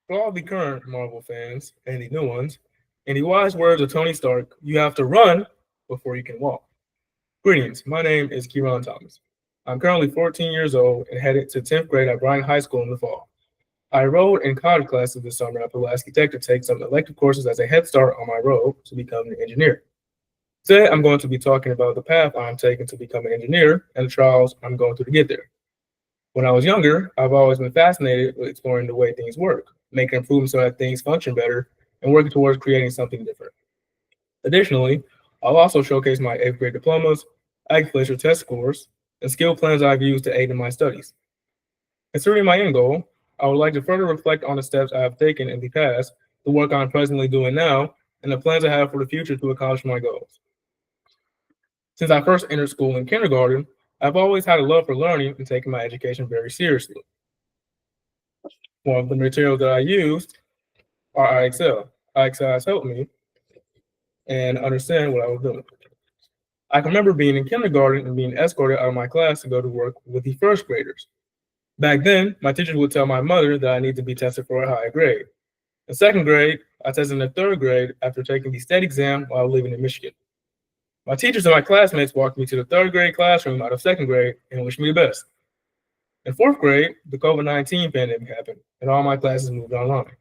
For all the current Marvel fans and the new ones, in the wise words of Tony Stark, you have to run before you can walk. Greetings, my name is Ky'Raan Thomas. I'm currently 14 years old and headed to 10th grade at Bryan High School in the fall. I enrolled in college classes this summer at Pulaski Tech to take some elective courses as a head start on my road to becoming an engineer. Today, I'm going to be talking about the path I'm taking to become an engineer and the trials I'm going through to get there. When I was younger, I've always been fascinated with exploring the way things work, making improvements so that things function better, and working towards creating something different. Additionally, I'll also showcase my 8th grade diplomas, agriculture test scores, and skill plans I've used to aid in my studies. Considering my end goal, I would like to further reflect on the steps I have taken in the past, the work I'm presently doing now, and the plans I have for the future to accomplish my goals. Since I first entered school in kindergarten, I've always had a love for learning and taking my education very seriously. One of the materials that I used are IXL. IXL has helped me and understand what I was doing. I can remember being in kindergarten and being escorted out of my class to go to work with the first graders. Back then, my teachers would tell my mother that I need to be tested for a higher grade. In second grade, I tested in the third grade after taking the state exam while living in Michigan. My teachers and my classmates walked me to the third grade classroom out of second grade and wished me the best. In fourth grade, the COVID-19 pandemic happened, and all my classes moved online.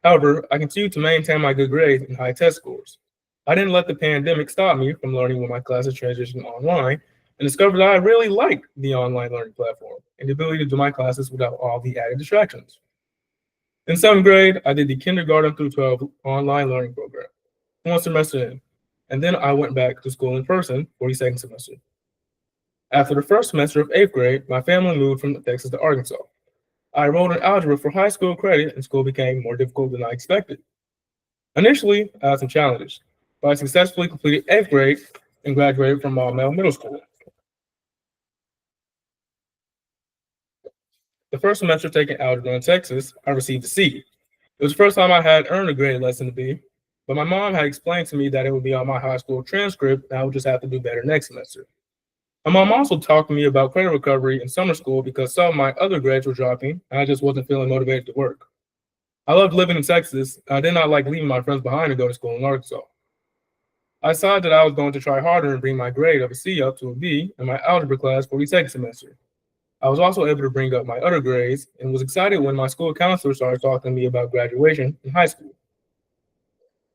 However, I continued to maintain my good grades and high test scores. I didn't let the pandemic stop me from learning when my classes transitioned online and discovered that I really liked the online learning platform and the ability to do my classes without all the added distractions. In seventh grade, I did the kindergarten through 12 online learning program, one semester in, and then I went back to school in person for the second semester. After the first semester of 8th grade, my family moved from Texas to Arkansas. I enrolled in algebra for high school credit, and school became more difficult than I expected. Initially, I had some challenges, but I successfully completed 8th grade and graduated from all-male middle school. The first semester taking algebra in Texas, I received a C. It was the first time I had earned a grade less than a B, but my mom had explained to me that it would be on my high school transcript and I would just have to do better next semester. My mom also talked to me about credit recovery in summer school because some of my other grades were dropping and I just wasn't feeling motivated to work. I loved living in Texas. I did not like leaving my friends behind to go to school in Arkansas. I decided that I was going to try harder and bring my grade of a C up to a B in my algebra class for the second semester. I was also able to bring up my other grades and was excited when my school counselor started talking to me about graduation in high school.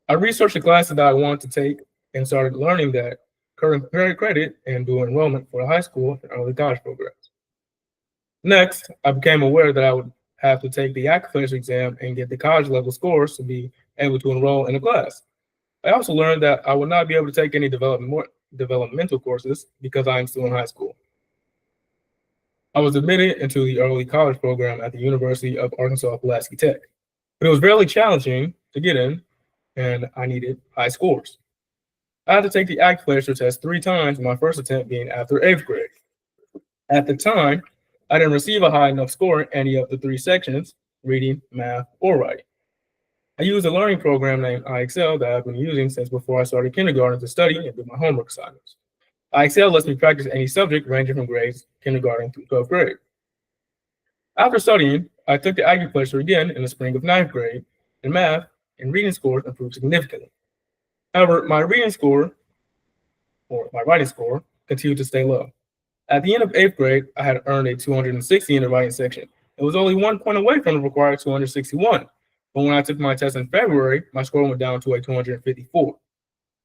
I researched the classes that I wanted to take and started learning that current credit and dual enrollment for the high school and early college programs. Next, I became aware that I would have to take the academic exam and get the college level scores to be able to enroll in a class. I also learned that I would not be able to take any developmental courses because I am still in high school. I was admitted into the early college program at the University of Arkansas Pulaski Tech, but it was very challenging to get in, and I needed high scores. I had to take the Agriculture test 3 times, my first attempt being after 8th grade. At the time, I didn't receive a high enough score in any of the 3 sections, reading, math, or writing. I used a learning program named IXL that I've been using since before I started kindergarten to study and do my homework assignments. IXL lets me practice any subject ranging from grades kindergarten through 12th grade. After studying, I took the agriculture again in the spring of 9th grade, and math and reading scores improved significantly. However, my reading score, or my writing score, continued to stay low. At the end of 8th grade, I had earned a 260 in the writing section. It was only 1 point away from the required 261. But when I took my test in February, my score went down to a 254.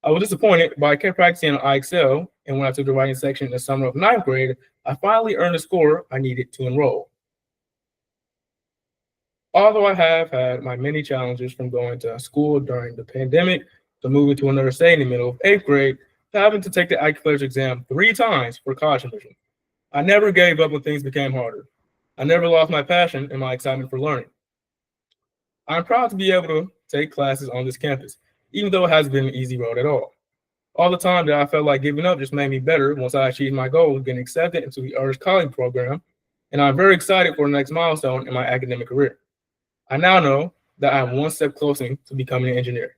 I was disappointed, but I kept practicing on IXL, and when I took the writing section in the summer of 9th grade, I finally earned the score I needed to enroll. Although I have had my many challenges from going to school during the pandemic, to moving to another state in the middle of 8th grade, to having to take the agriculture exam 3 times for college admission, I never gave up when things became harder. I never lost my passion and my excitement for learning. I'm proud to be able to take classes on this campus, even though it hasn't been an easy road at all. All the time that I felt like giving up just made me better once I achieved my goal of getting accepted into the Earth College program, and I'm very excited for the next milestone in my academic career. I now know that I'm one step closer to becoming an engineer.